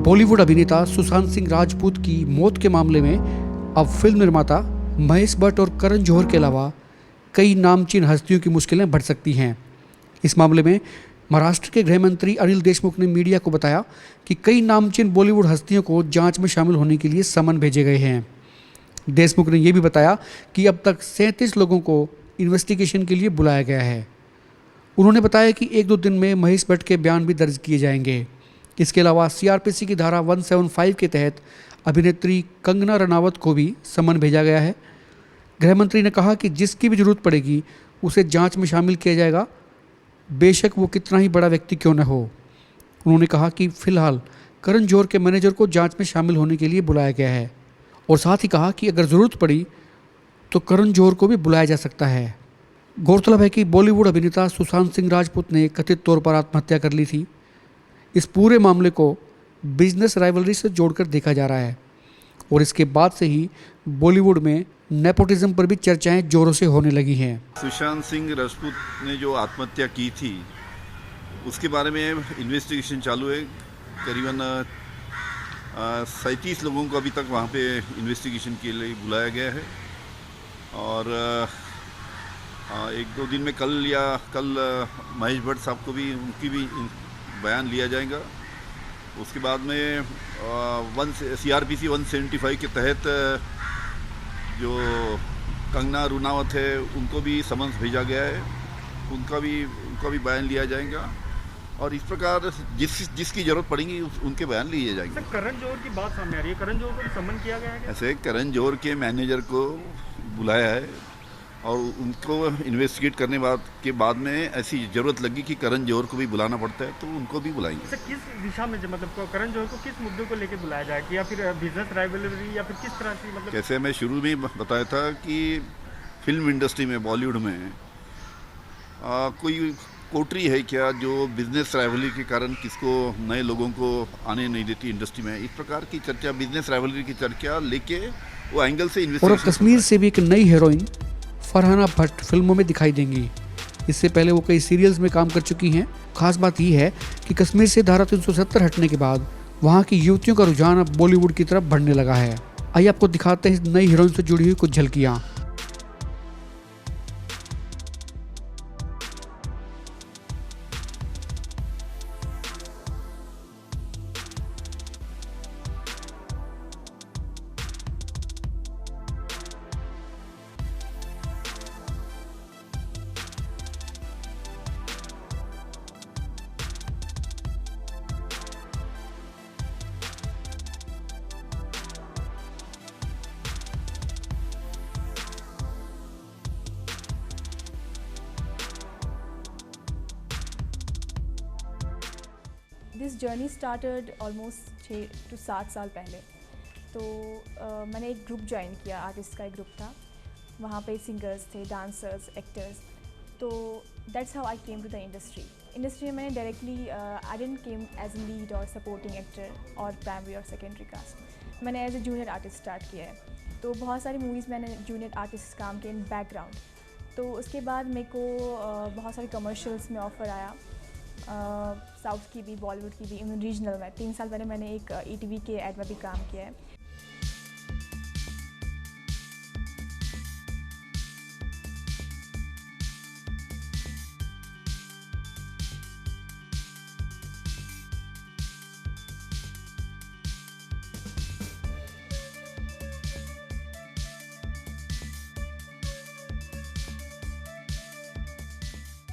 बॉलीवुड अभिनेता सुशांत सिंह राजपूत की मौत के मामले में अब फिल्म निर्माता महेश भट्ट और करण जौहर के अलावा कई नामचीन हस्तियों की मुश्किलें बढ़ सकती हैं। इस मामले में महाराष्ट्र के गृह मंत्री अनिल देशमुख ने मीडिया को बताया कि कई नामचीन बॉलीवुड हस्तियों को जांच में शामिल होने के लिए समन भेजे गए हैं। देशमुख ने यह भी बताया कि अब तक 37 लोगों को इन्वेस्टिगेशन के लिए बुलाया गया है। उन्होंने बताया कि 1-2 दिन में महेश भट्ट के बयान भी दर्ज किए जाएंगे। इसके अलावा सीआरपीसी की धारा 175 के तहत अभिनेत्री कंगना रनावत को भी समन भेजा गया है। गृह मंत्री ने कहा कि जिसकी भी जरूरत पड़ेगी उसे जांच में शामिल किया जाएगा, बेशक वो कितना ही बड़ा व्यक्ति क्यों न हो। उन्होंने कहा कि फिलहाल करण जौहर के मैनेजर को जांच में शामिल होने के लिए बुलाया गया है और साथ ही कहा कि अगर ज़रूरत पड़ी तो करण जौहर को भी बुलाया जा सकता है। गौरतलब है कि बॉलीवुड अभिनेता सुशांत सिंह राजपूत ने कथित तौर पर आत्महत्या कर ली थी। इस पूरे मामले को बिजनेस राइवलरी से जोड़कर देखा जा रहा है और इसके बाद से ही बॉलीवुड में नेपोटिज्म पर भी चर्चाएं जोरों से होने लगी हैं। सुशांत सिंह राजपूत ने जो आत्महत्या की थी उसके बारे में इन्वेस्टिगेशन चालू है। करीबन 37 लोगों को अभी तक वहाँ पे इन्वेस्टिगेशन के लिए बुलाया गया है और 1-2 दिन में कल महेश भट्ट साहब को भी उनकी भी बयान लिया जाएगा। उसके बाद में सीआरपीसी 175 के तहत जो कंगना रनावत है उनको भी समन्स भेजा गया है, उनका भी बयान लिया जाएगा और इस प्रकार जिसकी ज़रूरत पड़ेगी उनके बयान लिए जाएंगे। करण जौहर की बात सामने आ रही है, करण जौहर को समन किया गया है। ऐसे करण जौहर के मैनेजर को बुलाया है और उनको इन्वेस्टिगेट करने के बाद में ऐसी ज़रूरत लगी कि करण जौहर को भी बुलाना पड़ता है तो उनको भी बुलाएंगे। सर किस दिशा में, मतलब करण जौहर को किस मुद्दों को लेकर बुलाया जाए, या फिर बिजनेस राइवलरी या फिर किस तरह से, मतलब जैसे मैं शुरू में बताया था कि फिल्म इंडस्ट्री में बॉलीवुड में कोई कोटरी है क्या जो बिजनेस राइवलरी के कारण किसको नए लोगों को आने नहीं देती इंडस्ट्री में। इस प्रकार की चर्चा, बिजनेस राइवलरी की चर्चा लेके वो एंगल से और कश्मीर से भी एक नई हीरोइन फरहाना भट्ट फिल्मों में दिखाई देंगी। इससे पहले वो कई सीरियल्स में काम कर चुकी हैं। खास बात यह है कि कश्मीर से धारा 370 हटने के बाद वहाँ की युवतियों का रुझान अब बॉलीवुड की तरफ बढ़ने लगा है। आइए आपको दिखाते हैं इस नई हीरोइन से जुड़ी हुई कुछ झलकियाँ। This journey started almost 6 to 7 साल पहले। तो मैंने एक ग्रुप ज्वाइन किया, आर्टिस्ट का एक ग्रुप था। वहाँ पे सिंगर्स थे, डांसर्स, एक्टर्स। तो that's how I came to the industry में मैंने directly I didn't came as a lead और सपोर्टिंग एक्टर और प्राइमरी और सेकेंडरी कास्ट। मैंने as a junior artist start किया है। तो बहुत सारी मूवीज़ मैंने जूनियर आर्टिस्ट काम किए इन बैकग्राउंड। तो उसके बाद मेरे को बहुत सारे कमर्शियल्स में ऑफ़र आया, साउथ की भी, बॉलीवुड की भी, इवन रीजनल में। 3 साल पहले मैंने एक ईटीवी के एड में भी काम किया है।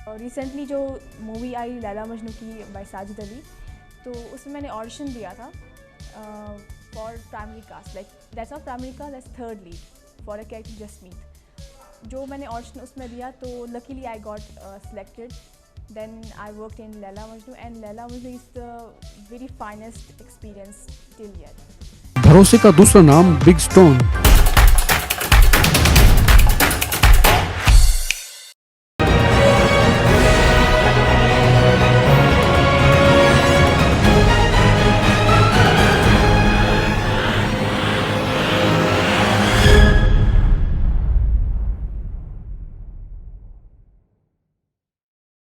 और रिसेंटली जो मूवी आई लैला मजनू की बाय साजिद अली, तो उसमें मैंने ऑडिशन दिया था for primary cast, like that's not primary cast, that's third lead for a character Jasmeet. जो मैंने ऑडिशन उसमें दिया तो luckily I got selected. Then I worked in Laila Majnu and Laila Majnu is the very finest experience till yet. भरोसे का दूसरा नाम big stone.